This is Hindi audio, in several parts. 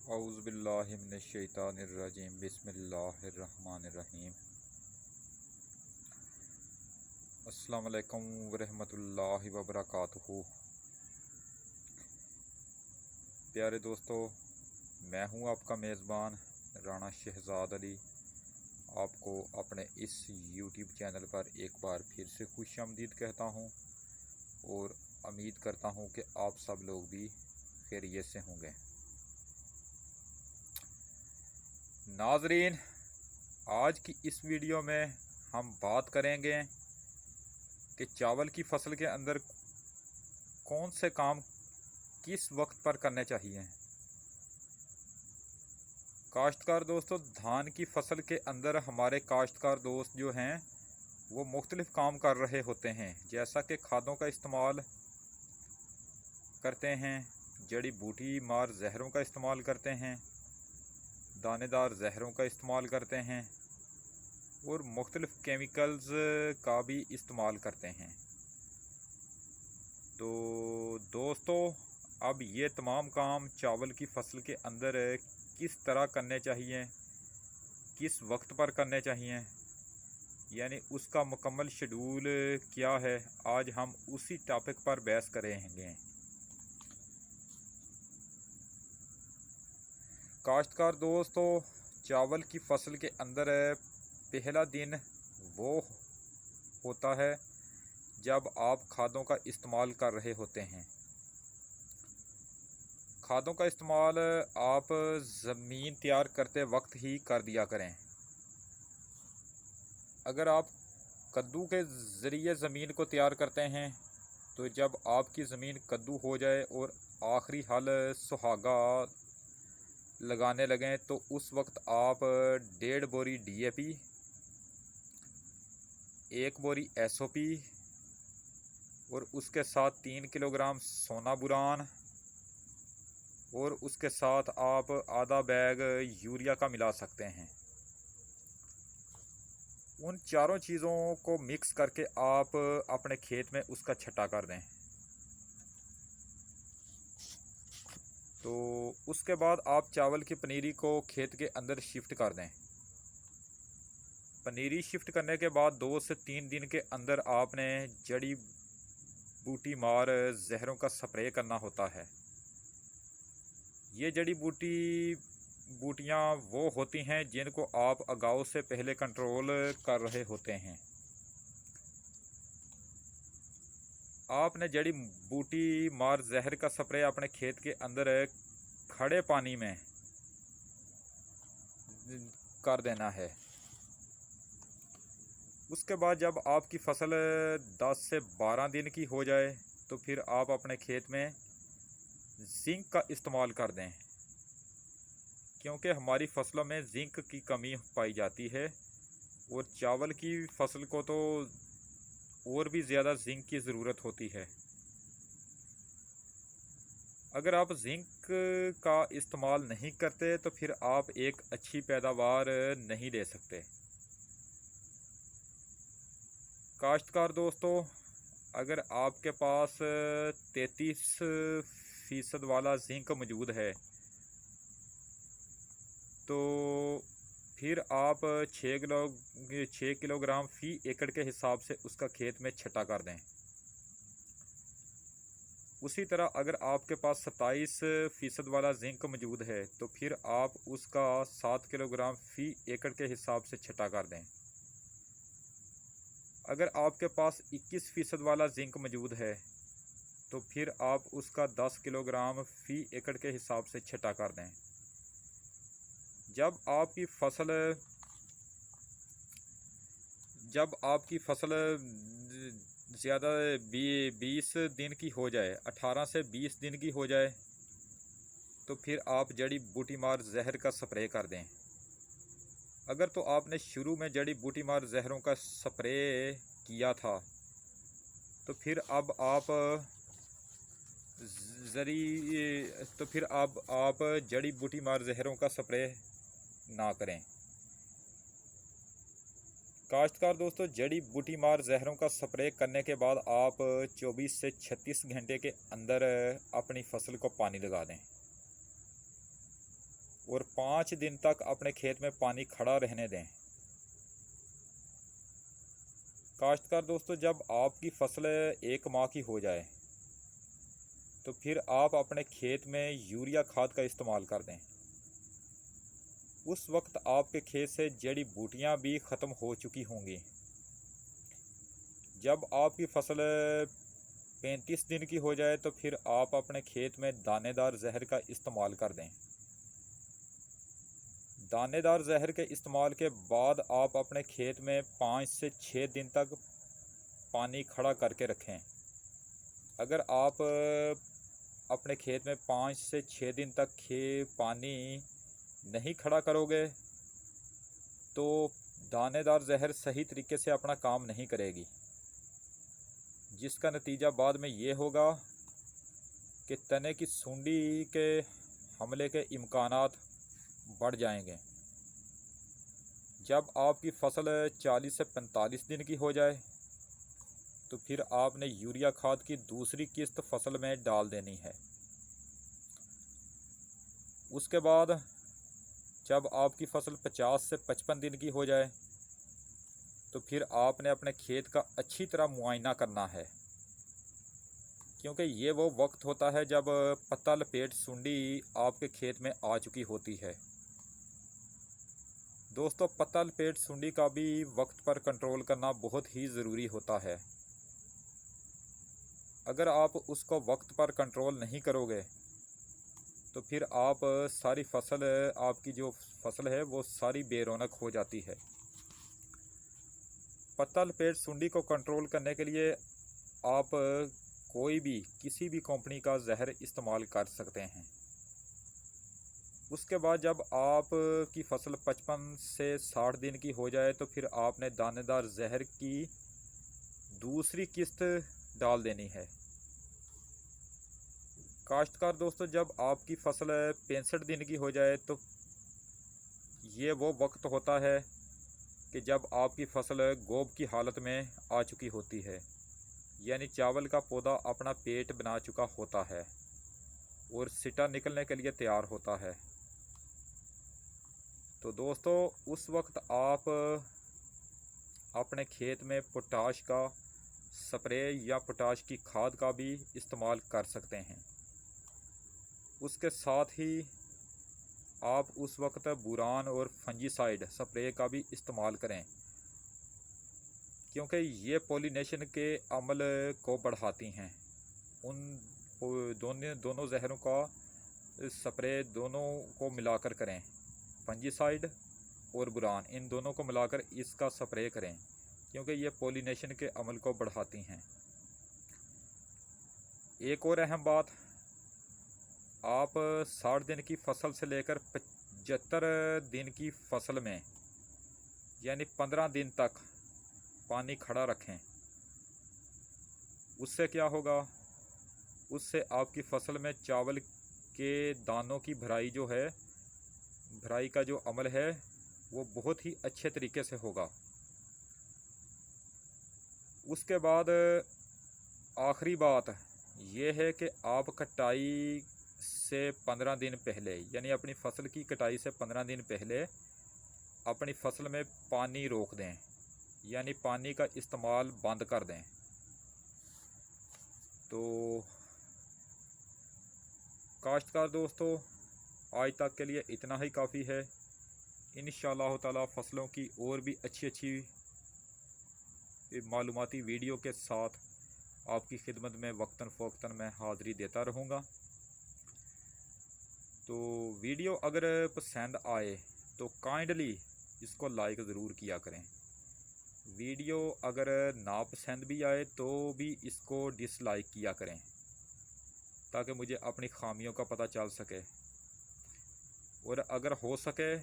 औज़ुबिल्लाहि मिनश्शैतानिर्रजीम बिस्मिल्लाहिर्रहमानिर्रहीम। अस्सलामु अलैकुम वरहमतुल्लाहि वबरकातुहू। प्यारे दोस्तों, मैं हूं आपका मेज़बान राना शहज़ाद अली। आपको अपने इस यूट्यूब चैनल पर एक बार फिर से खुशामदीद कहता हूं और उम्मीद करता हूं कि आप सब लोग भी खैरियत से होंगे। नाज़रीन, आज की इस वीडियो में हम बात करेंगे कि चावल की फसल के अंदर कौन से काम किस वक्त पर करने चाहिए। काश्तकार दोस्तों, धान की फसल के अंदर हमारे काश्तकार दोस्त जो हैं वो मुख्तलिफ़ काम कर रहे होते हैं, जैसा कि खादों का इस्तेमाल करते हैं, जड़ी बूटी मार जहरों का इस्तेमाल करते हैं, दानेदार जहरों का इस्तेमाल करते हैं और मुख्तलिफ़ केमिकल्स का भी इस्तेमाल करते हैं। तो दोस्तों, अब ये तमाम काम चावल की फसल के अंदर किस तरह करने चाहिए, किस वक्त पर करने चाहिए, यानी उसका मुकम्मल शेड्यूल क्या है, आज हम उसी टॉपिक पर बहस करेंगे। काश्तकार दोस्तों, चावल की फसल के अंदर पहला दिन वो होता है जब आप खादों का इस्तेमाल कर रहे होते हैं। खादों का इस्तेमाल आप ज़मीन तैयार करते वक्त ही कर दिया करें। अगर आप कद्दू के ज़रिए ज़मीन को तैयार करते हैं तो जब आपकी ज़मीन कद्दू हो जाए और आखिरी हल सुहागा लगाने लगें तो उस वक्त आप 1.5 बोरी DAP, 1 बोरी SOP और उसके साथ 3 किलोग्राम सोना बुरान और उसके साथ आप आधा बैग यूरिया का मिला सकते हैं। उन चारों चीज़ों को मिक्स करके आप अपने खेत में उसका छटा कर दें। तो उसके बाद आप चावल की पनीरी को खेत के अंदर शिफ्ट कर दें। पनीरी शिफ्ट करने के बाद 2 से 3 दिन के अंदर आपने जड़ी बूटी मार जहरों का स्प्रे करना होता है। ये जड़ी बूटियाँ वो होती हैं जिनको आप अगाऊ से पहले कंट्रोल कर रहे होते हैं। आपने जड़ी बूटी मार जहर का स्प्रे अपने खेत के अंदर खड़े पानी में कर देना है। उसके बाद जब आपकी फसल 10 से 12 दिन की हो जाए तो फिर आप अपने खेत में जिंक का इस्तेमाल कर दें, क्योंकि हमारी फसलों में जिंक की कमी पाई जाती है और चावल की फसल को तो और भी ज़्यादा जिंक की ज़रूरत होती है। अगर आप जिंक का इस्तेमाल नहीं करते तो फिर आप एक अच्छी पैदावार नहीं ले सकते। काश्तकार दोस्तों, अगर आपके पास 33% वाला जिंक मौजूद है तो फिर आप 6 किलोग्राम फ़ी एकड़ के हिसाब से उसका खेत में छटा कर दें। उसी तरह अगर आपके पास 27% वाला जिंक मौजूद है तो फिर आप उसका 7 किलोग्राम फ़ी एकड़ के हिसाब से छटा कर दें। अगर आपके पास 21% वाला जिंक मौजूद है तो फिर आप उसका 10 किलोग्राम फ़ी एकड़ के हिसाब से छटा कर दें। जब आपकी फसल ज़्यादा 20 दिन की हो जाए, 18 से 20 दिन की हो जाए तो फिर आप जड़ी बूटी मार जहर का स्प्रे कर दें। अगर तो आपने शुरू में जड़ी बूटी मार जहरों का स्प्रे किया था तो फिर अब आप जड़ी बूटी मार जहरों का स्प्रे ना करें। काश्तकार दोस्तों, जड़ी बूटी मार जहरों का स्प्रे करने के बाद आप 24 से 36 घंटे के अंदर अपनी फसल को पानी लगा दें। और 5 दिन तक अपने खेत में पानी खड़ा रहने दें। काश्तकार दोस्तों, जब आपकी फसल 1 माह की हो जाए तो फिर आप अपने खेत में यूरिया खाद का इस्तेमाल कर दें। उस वक्त आपके खेत से जड़ी बूटियां भी ख़त्म हो चुकी होंगी। जब आपकी फसल 35 दिन की हो जाए तो फिर आप अपने खेत में दानेदार जहर का इस्तेमाल कर दें। दानेदार जहर के इस्तेमाल के बाद आप अपने खेत में 5 से 6 दिन तक पानी खड़ा करके रखें। अगर आप अपने खेत में 5 से 6 दिन तक पानी नहीं खड़ा करोगे तो दानेदार जहर सही तरीके से अपना काम नहीं करेगी, जिसका नतीजा बाद में ये होगा कि तने की सुंडी के हमले के इम्कानात बढ़ जाएंगे। जब आपकी फसल 40 से 45 दिन की हो जाए तो फिर आपने यूरिया खाद की दूसरी किस्त फसल में डाल देनी है। उसके बाद जब आपकी फसल 50 से 55 दिन की हो जाए तो फिर आपने अपने खेत का अच्छी तरह मुआयना करना है, क्योंकि ये वो वक्त होता है जब पत्ता लपेट सुंडी आपके खेत में आ चुकी होती है। दोस्तों, पत्ता लपेट सुंडी का भी वक्त पर कंट्रोल करना बहुत ही ज़रूरी होता है। अगर आप उसको वक्त पर कंट्रोल नहीं करोगे तो फिर आप सारी फसल, आपकी जो फसल है वो सारी बेरौनक हो जाती है। पत्ता लपेट सुंडी को कंट्रोल करने के लिए आप कोई भी किसी भी कंपनी का जहर इस्तेमाल कर सकते हैं। उसके बाद जब आपकी फसल 55 से 60 दिन की हो जाए तो फिर आपने दानेदार जहर की दूसरी किस्त डाल देनी है। काश्तकार दोस्तों, जब आपकी फसल 65 दिन की हो जाए तो ये वो वक्त होता है कि जब आपकी फसल गोब की हालत में आ चुकी होती है, यानी चावल का पौधा अपना पेट बना चुका होता है और सिटा निकलने के लिए तैयार होता है। तो दोस्तों, उस वक्त आप अपने खेत में पोटाश का स्प्रे या पोटाश की खाद का भी इस्तेमाल कर सकते हैं। उसके साथ ही आप उस वक्त बुरान और फंजीसाइड स्प्रे का भी इस्तेमाल करें, क्योंकि ये पॉलिनेशन के अमल को बढ़ाती हैं। उन दोनों जहरों का स्प्रे दोनों को मिलाकर करें, फंजीसाइड और बुरान, इन दोनों को मिलाकर इसका स्प्रे करें, क्योंकि ये पॉलिनेशन के अमल को बढ़ाती हैं। एक और अहम बात, आप 60 दिन की फसल से लेकर 75 दिन की फसल में यानी 15 दिन तक पानी खड़ा रखें। उससे क्या होगा, उससे आपकी फसल में चावल के दानों की भराई जो है, भराई का जो अमल है वो बहुत ही अच्छे तरीके से होगा। उसके बाद आखिरी बात ये है कि आप कटाई से 15 दिन पहले, यानी अपनी फसल की कटाई से 15 दिन पहले अपनी फसल में पानी रोक दें, यानी पानी का इस्तेमाल बंद कर दें। तो काश्तकार दोस्तों, आज तक के लिए इतना ही काफ़ी है। इंशाअल्लाह ताला फसलों की और भी अच्छी मालूमाती वीडियो के साथ आपकी खिदमत में वक्तन फ़ौक्तन मैं हाज़िरी देता रहूँगा। तो वीडियो अगर पसंद आए तो काइंडली इसको लाइक ज़रूर किया करें। वीडियो अगर नापसंद भी आए तो भी इसको डिसलाइक किया करें, ताकि मुझे अपनी खामियों का पता चल सके। और अगर हो सके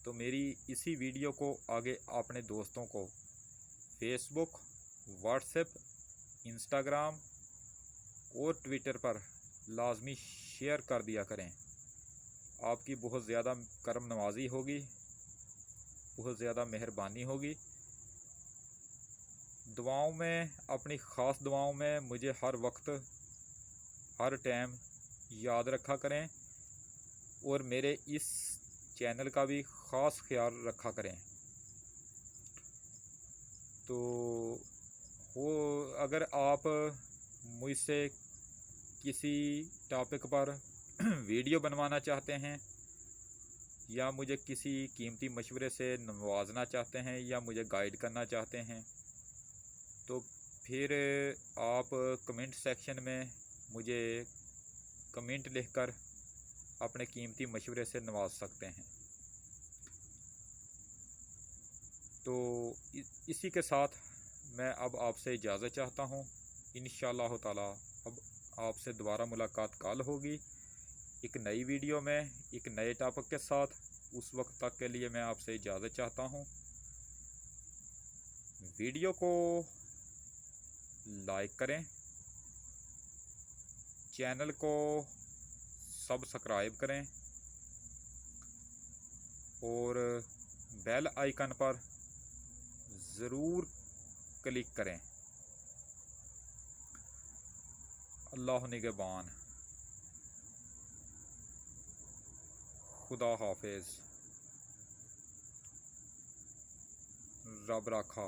तो मेरी इसी वीडियो को आगे अपने दोस्तों को फेसबुक, व्हाट्सएप, इंस्टाग्राम और ट्विटर पर लाजमी शेयर कर दिया करें। आपकी बहुत ज़्यादा करम नवाजी होगी, बहुत ज़्यादा मेहरबानी होगी। दुआओं में, अपनी ख़ास दुआओं में मुझे हर वक्त हर टाइम याद रखा करें और मेरे इस चैनल का भी ख़ास ख्याल रखा करें। तो वो अगर आप मुझसे किसी टॉपिक पर वीडियो बनवाना चाहते हैं या मुझे किसी कीमती मशवरे से नवाजना चाहते हैं या मुझे गाइड करना चाहते हैं, तो फिर आप कमेंट सेक्शन में मुझे कमेंट लिखकर अपने कीमती मशवरे से नवाज सकते हैं। तो इसी के साथ मैं अब आपसे इजाज़त चाहता हूँ। इंशाअल्लाह ताला अब आपसे दोबारा मुलाकात कल होगी एक नई वीडियो में एक नए टॉपिक के साथ। उस वक्त तक के लिए मैं आपसे इजाज़त चाहता हूँ। वीडियो को लाइक करें, चैनल को सब्सक्राइब करें और बेल आइकन पर ज़रूर क्लिक करें। अल्लाह निगहबान। खुदा हाफिज़। रब राखा।